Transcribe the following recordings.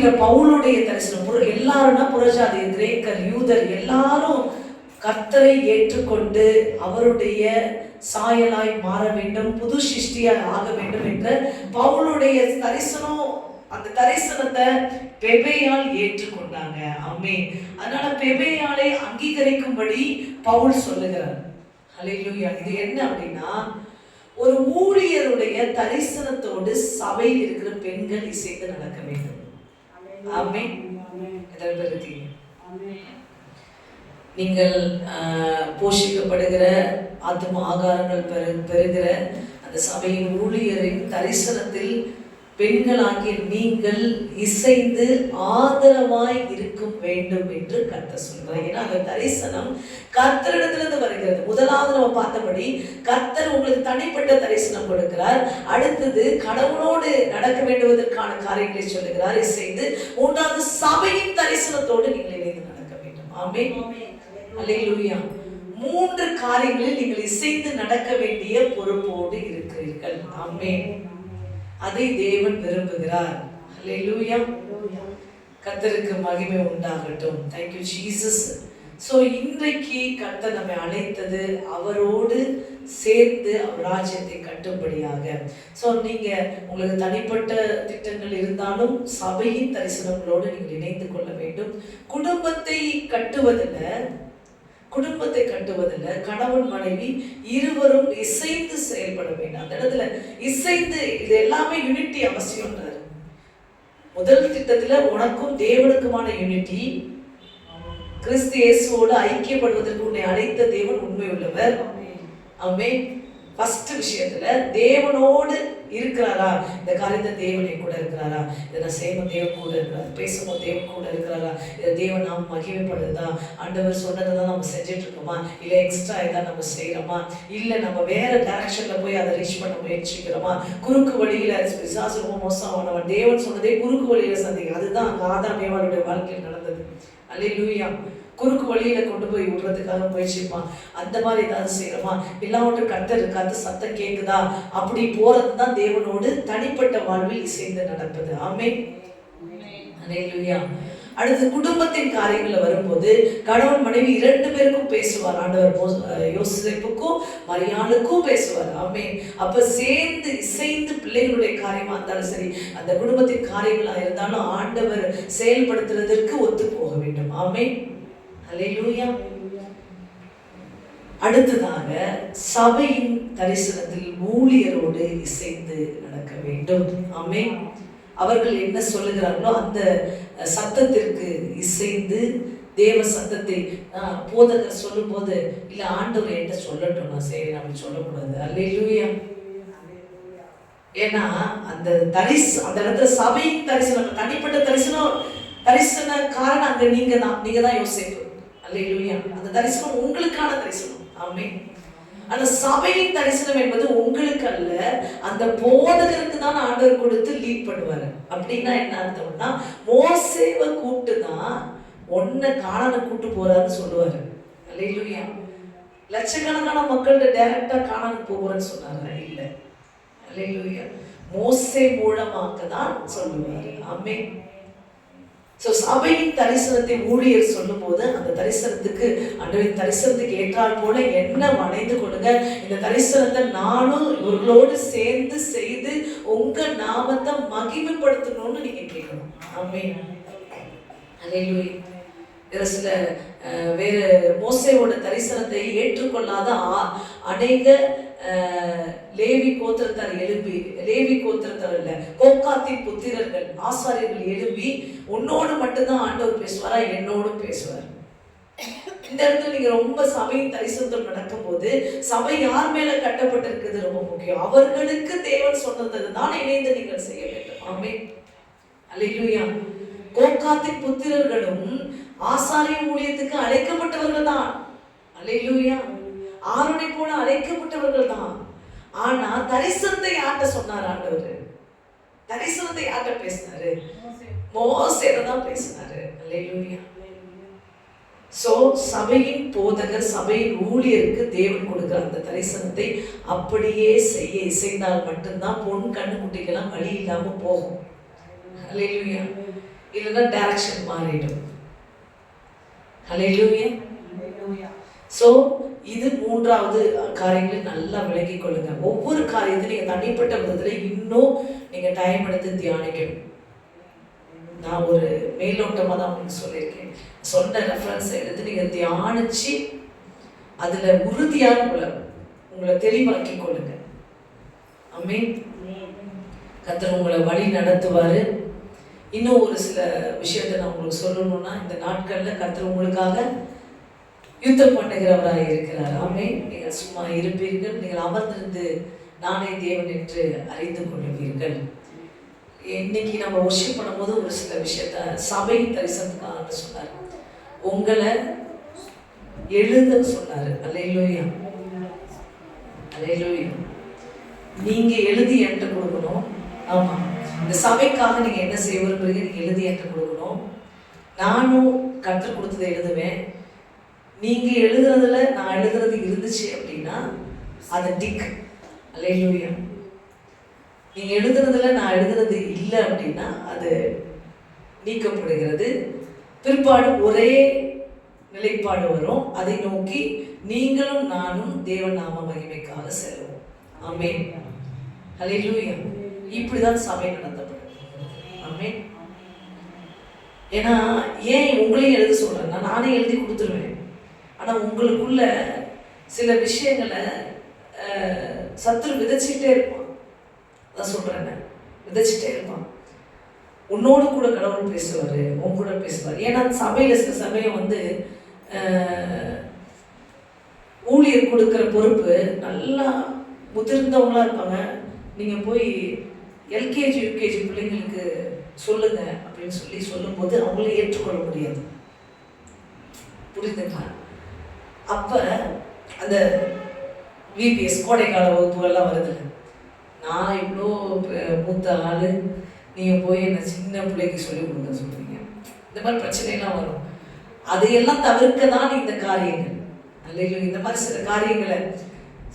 அப்படிங்கிற பவுலுடைய தரிசனம். எல்லாருன்னா புறஜாதி, கிரேக்கர், யூதர் எல்லாரும் கர்த்தரை ஏற்றுக்கொண்டு அவருடைய சாயலாய் மாற வேண்டும், புது சிருஷ்டியாய் ஆக வேண்டும் என்ற பவுலுடைய தரிசனம். அந்த தரிசனத்தை பெபேயால் ஏற்றுக்கொண்டாங்க. ஆமென். அதனால பெபேயாலை அங்கீகரிக்கும்படி பவுல் சொல்லுகிறார். ஹல்லேலூயா. இது என்ன அப்படின்னா, ஒரு ஊழியருடைய தரிசனத்தோடு சபையில் இருக்கிற பெண்கள் இசைந்து நடக்க வேண்டும். ஆமென். நீங்கள் போஷிக்கப்படுகிற ஆத்ம ஆகாரங்கள் பெறுகிற அந்த சபையின் ஊழியரின் தரிசனத்தில் பெண்களாகிய நீங்கள் இசைந்து ஆதரவாய் இருக்க வேண்டும் என்று கர்த்தர் சொல்றார். ஏன்னா அந்த தரிசனம் கர்த்தரிடத்திலிருந்து வருகிறது. முதலாவது நம்ம பார்த்தபடி கர்த்தர் உங்களுக்கு தனிப்பட்ட தரிசனம் கொடுக்கிறார். அடுத்தது கடவுளோடு நடக்க வேண்டுவதற்கான காரியங்களை சொல்லுகிறார் இசைந்து. மூன்றாவது சபையின் தரிசனத்தோடு நீங்கள் இணைந்து நடக்க வேண்டும். ஆமென். அல்லேலூயா. 3 காரியங்களில் நீங்கள் இசைந்து நடக்க வேண்டிய பொறுப்போடு இருக்கிறீர்கள். ஆமென். அதை தேவன் விரும்புகிறார். ஹல்லேலூயா. கர்த்தருக்கு மகிமை உண்டாகட்டும். Thank you Jesus. சோ இன்றைக்கு கர்த்தர் நம்மை அழைத்தது அவரோடு சேர்ந்து அவர் ராஜ்யத்தை கட்டும்படியாக. சோ நீங்க உங்களுக்கு தனிப்பட்ட திட்டங்கள் இருந்தாலும் சபையின் தரிசனங்களோடு நீங்கள் இணைந்து கொள்ள வேண்டும். குடும்பத்தை கட்டுவதில் கணவன் மனைவி இருவரும் இசைந்து செயல்பட வேண்டும். அந்த இடத்துல இசைந்து, இது எல்லாமே யூனிட்டி அவசியம்ன்றார். முதல் திட்டத்துல உனக்கும் தேவனுக்குமான யூனிட்டி, கிறிஸ்து இயேசுவோடு ஐக்கியப்படுவதற்கு உன்னை அழைத்த தேவன் உண்மை உள்ளவர். ஆமென். ஃபர்ஸ்ட் விஷயத்துல தேவனோடு இருக்கிறாரா, இந்த காரியத்தை தேவன் என் கூட இருக்கிறாரா, இதை நான் செய்யும் தேவன் கூட இருக்கிறார், பேசும்போது தேவன் கூட இருக்கிறாரா, இதை தேவன் நாம் மகிமைப்படுதா, ஆண்டவர் சொன்னதை தான் நம்ம செஞ்சுட்டு இருக்கோமா, இல்லை எக்ஸ்ட்ரா ஏதாவது நம்ம செய்யறோமா, இல்லை நம்ம வேற டைரக்ஷன்ல போய் அதை ரீச் பண்ண முயற்சிக்கிறோமா, குறுக்கு வழியில பிசாசு ரொம்ப மோசமானவன், தேவன் சொன்னதே குறுக்கு வழியில சந்திக்க. அதுதான் அங்க ஆதாம் ஏவாளுடைய வாழ்க்கையில் நடந்தது. அல்லேலூயா. குறுக்கு வழியில கொண்டு போய் விடுறதுக்காக முயற்சிப்பான். அந்த மாதிரி ஏதாவது செய்யறோமா, எல்லாவற்றும் கர்த்தர் இருக்காது, சத்தம் கேக்குதா, அப்படி போறதுதான் தேவனோடு தனிப்பட்ட வாழ்வில் இசைந்து நடப்பது. ஆமென். அல்லேலூயா. அடுத்து குடும்பத்தின் காரியங்களை வரும்போது கணவன் மனைவி 2 பேருக்கும் பேசுவார். ஆண்டவர் யோசேப்புக்கும் மரியாளுக்கும் பேசுவார். ஆமென். அப்ப சேர்ந்து இசைந்து பிள்ளைகளுடைய காரியமா இருந்தாலும் சரி, அந்த குடும்பத்தின் காரியங்களா இருந்தாலும் ஆண்டவர் செயல்படுத்துறதற்கு ஒத்து போக வேண்டும். ஆமென். அல்லேலூயா. அடுத்ததாக சபையின் தரிசனத்தில் ஊழியரோடு இசைந்து நடக்க வேண்டும். ஆமென். அவர்கள் என்ன சொல்லுகிறார்களோ அந்த சத்தத்திற்கு இசைந்து தேவ சத்தத்தை போதகர் சொல்லும் போது, இல்ல ஆண்டவர் என்ன சொல்லட்டும், நான் சரி நம்ம சொல்லக்கூடாது. அல்லேலூயா. ஏன்னா அந்த இடத்துல சபையின் தரிசனம், தனிப்பட்ட தரிசன காரணம் அங்க நீங்க தான் யோசிப்பு. அல்லேலூயா. அந்த தரிசனம் உங்களுக்கான தரிசனம். ஆமென். அந்த சபையின் தரிசனம் என்பது உங்களுக்கு அல்ல, அந்த போதகருக்கு தான் ஆண்டவர் கொடுத்து லீட் பண்ணுவாரு. அப்படின்னா என்ன அர்த்தம்னா, மோசேவை கூப்பிட்டு தான் ஒன்ன காணான கூட்டு போறாருன்னு சொல்லுவாரு. அல்லேலூயா. லட்சக்கணக்கான மக்கள்கிட்ட டைரக்டா காணானுக்கு போறேன்னு சொன்னாங்க இல்ல. அல்லேலூயா. மோசே மூலமாக தான் சொல்லுவாரு. ஆமென். சபையின் தரிசனத்தை ஊழியர் சொல்லும் போது அந்த தரிசனத்துக்கு ஆண்டவரின் தரிசனத்துக்கு ஏற்றால் போல என்ன வணைந்து கொடுங்க, இந்த தரிசனத்தை நானும் இவர்களோடு சேர்ந்து செய்து உங்க நாமத்தை மகிமைப்படுத்தணும்னு நீங்க கேட்கணும். ஆமென். அல்லேலூயா. சில வேற மோசேவோட தரிசனத்தை ஏற்றுக்கொள்ளாத அநேக லேவி கோத்திரத்தார் எழும்பி, லேவி கோத்திரத்தார் இல்ல, கோக்காத்தின் புத்திரர்கள் ஆசாரியர்கள் எழும்பி உன்னோடு மட்டும்தான் ஆண்டவர் பேசுவாரா, என்னோடும் பேசுவார். இந்த இடத்துல நீங்க ரொம்ப சபையின் தரிசனத்தில் நடக்கும் போது சபை யார் மேல கட்டப்பட்டிருக்கிறது ரொம்ப முக்கியம். அவர்களுக்கு தேவன் சொன்னது தான் இணைந்து நீங்கள் செய்ய வேண்டும். ஆமென். அல்லேலூயா. கோக்காத்தின் புத்திரர்களும் ஆசாரிய ஊழியத்துக்கு அழைக்கப்பட்டவர்கள் தான். அல்லேலூயா. ஆரோனை போல அழைக்கப்பட்டவர்கள் தான். ஆனா தரிசனத்தை யார்கிட்ட சொன்னார் ஆண்டவர்? தரிசனத்தை யார்கிட்ட பேசினாரு? மோசேல தான் பேசினாரு. அல்லேலூயா. சோ சபையின் போதகர், சபையின் ஊழியருக்கு தேவன் கொடுக்கிற அந்த தரிசனத்தை அப்படியே செய்ய இசைந்தால் மட்டும்தான் பொன் கண்ணு குட்டிக்கெல்லாம் வழி இல்லாம போகும். அல்லேலூயா. இல்லைன்னா டைரக்ஷன் மாறிடும். அல்லேலூயா. ஸோ இது மூன்றாவது காரியங்களை நல்லா விளங்கிக் கொள்ளுங்க. ஒவ்வொரு காரியத்தையும் நீங்கள் தனிப்பட்ட விதத்தில் இன்னும் நீங்கள் டைம் எடுத்து தியானிக்கணும். நான் ஒரு மேலோட்டமாக தான் உங்களுக்கு சொல்லியிருக்கேன். சொன்ன ரெஃபரன்ஸை எடுத்து நீங்கள் தியானிச்சு அதில் உறுதியாக உங்களை தெளிவாக்கி கொள்ளுங்க. ஆமென். கர்த்தர் உங்களை வழி நடத்துவார். இன்னும் ஒரு சில விஷயத்தை நான் உங்களுக்கு சொல்லணும்னா, இந்த நாட்களில் கர்த்தர் உங்களுக்காக யுத்தம் பண்ணுகிறவராக இருக்கிறார். ஆமென். நீங்கள் சும்மா இருப்பீர்கள், நீங்கள் அமர்ந்திருந்து நானே தேவன் என்று அறிந்து கொள்வீர்கள். இன்னைக்கு நம்ம வொர்ஷிப் பண்ணும்போது ஒரு சில விஷயத்த சபை தரிசனத்துக்காக சொன்னார். உங்களை எழுத சொன்னார். அல்லேலூயா, அல்லேலூயா. நீங்க எழுதி என்கிட்ட கொடுக்கணும். ஆமா, இந்த சபைக்காக நீங்க என்ன செய்ய விரும்புறீங்க, நீங்க எழுதி என்கிட்ட கொடுக்கணும். நானும் கற்றுக் கொடுத்ததை எழுதுவேன். நீங்க எழுதுறதுல நான் எழுதுறது இருந்துச்சு அப்படின்னா அது டிக். அல்லேலூயா. நீங்க எழுதுறதுல நான் எழுதுறது இல்லை அப்படின்னா அது நீக்கப்படுகிறது. பிற்பாடு ஒரே நிலைப்பாடு வரும். அதை நோக்கி நீங்களும் நானும் தேவ நாம மகிமைக்காக செல்வோம். ஆமென். அல்லேலூயா. இப்படிதான் சபை நடத்தப்படும். ஆமென். ஏன்னா ஏன் உங்களையும் எழுத சொல்றேன்னா, நானே எழுதி கொடுத்துருவேன். ஆனா உங்களுக்குள்ள சில விஷயங்களை சத்துரு விதைச்சிட்டே இருப்பான். அதான் சொல்றேன், விதைச்சிட்டே இருப்பான். உன்னோடு கூட கடவுள் பேசுவார், உன் கூட பேசுவார். ஏன்னா சபையில் சில சமயம் ஊழியர் கொடுக்குற பொறுப்பு நல்லா முதிர்ந்தவங்களா இருப்பாங்க. நீங்கள் போய் எல்கேஜி யூகேஜி பிள்ளைங்களுக்கு சொல்லுங்க அப்படின்னு சொல்லும்போது அவங்கள ஏற்றுக்கொள்ள முடியாது. புரியுதுங்களா? அப்போ அந்த விபிஎஸ் கோடைக்கால வகுப்புகள்லாம் வருதுல்ல, நான் இவ்வளோ மூத்த ஆள், நீங்கள் போய் என்ன சின்ன பிள்ளைக்கு சொல்லிக் கொடுங்க சொல்கிறீங்க. இந்த மாதிரி பிரச்சனைலாம் வரும். அதையெல்லாம் தவிர்க்க தான் இந்த காரியங்கள். அல்லைங்களா? இந்த மாதிரி சில காரியங்களை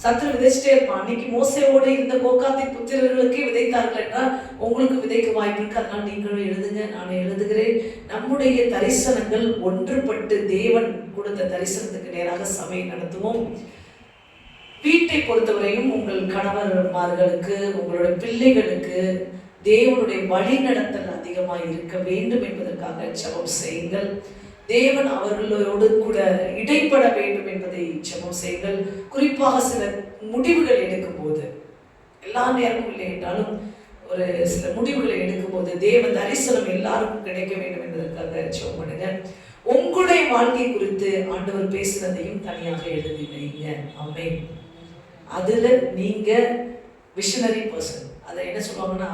சத்துரு விதைச்சிட்டே இருப்பான். அன்னைக்கு மோசையோடு இந்த கோகாத்தின் புத்திரர்களுக்கே விதைத்தார்கள் என்றால் உங்களுக்கு விதைக்க வாய்ப்பு இருக்கு. அதனால் நீங்களும் எழுதுங்க, நான் எழுதுகிறேன். நம்முடைய தரிசனங்கள் ஒன்றுபட்டு தேவன் கொடுத்த தரிசனத்துக்கு நேராக சபை நடத்துவோம். வீட்டை பொறுத்தவரையும் உங்கள் கணவர்மார்களுக்கு, உங்களுடைய பிள்ளைகளுக்கு தேவனுடைய வழி நடத்தல் அதிகமாக இருக்க வேண்டும் என்பதற்காக ஜெபம் செய்யுங்கள். தேவன் அவர்களோடு கூட இடைப்பட வேண்டும் என்பதை ஜெபம் செய்யுங்கள். குறிப்பாக சில முடிவுகள் எடுக்கும் போது, எல்லா நேரமும் இல்லை என்றாலும் ஒரு சில முடிவுகளை எடுக்கும் போது தேவ தரிசனம் எல்லாருக்கும் கிடைக்க வேண்டும் என்பதற்காக ஜெபம் பண்ணுங்க. உங்களுடைய வாழ்க்கை குறித்து ஆண்டவர் பேசுனதையும் தனியாக எழுதி வைங்க. ஆமென். அதுல நீங்க விஷனரி பர்சன். அதை என்ன சொல்லுவாங்கன்னா,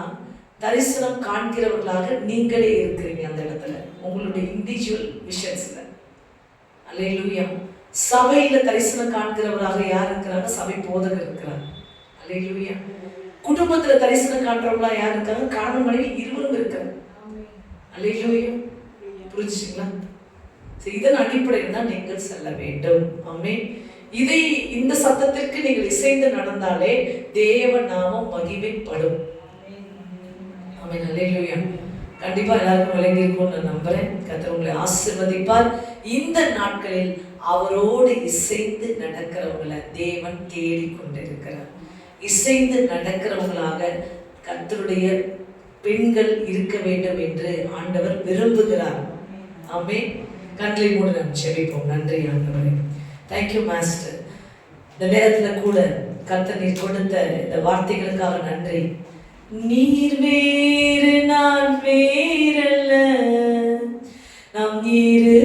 தரிசனம் காண்கிறவர்களாக நீங்களே இருக்கிறீங்க அந்த இடத்துல, உங்களுடைய இண்டிவிஜுவல் விஷன்ஸ்ல. அல்லேலூயா. சபையில தரிசனம் காண்கிறவராக யார் இருக்கிறாங்க? சபை போதகர் இருக்கிறாங்க. அல்லேலூயா. குடும்பத்துல தரிசனம் காண்றவங்களா யார் இருக்காங்க? கணவன் மனைவி இருவரும் இருக்கிறாங்க. அல்லேலூயா. புரிஞ்சுங்களா? இதன் அடிப்படையில் தான் நீங்கள் செல்ல வேண்டும். ஆமென். இந்த சத்தத்திற்கு நீங்கள் இசைந்து நடந்தாலே தேவ நாமம் மகிமைப்படும். ஆமென். அல்லேலூயா. கண்டிப்பா எல்லாருக்கும் விளங்கி இருக்கும் நான் நம்புறேன். கர்த்தர் உங்களை ஆசீர்வதிப்பார். இந்த நாட்களில் அவரோடு இசைந்து நடக்கிறவங்களை தேவன் தேடி கொண்டிருக்கிறார். இசைந்து நடக்கிறவங்களாக கர்த்தருடைய பெண்கள் இருக்க வேண்டும் என்று ஆண்டவர் விரும்புகிறார். ஆமென். கண்களை மூடி நாம் ஜெபிப்போம். நன்றி ஆண்டவரே. Thank you master. இந்த நேரத்தில் கூட கர்த்தர் நீர் கொடுத்த இந்த வார்த்தைகளுக்காக நன்றி. நீர் வேறு நான் வேறல்ல, நாம் இரு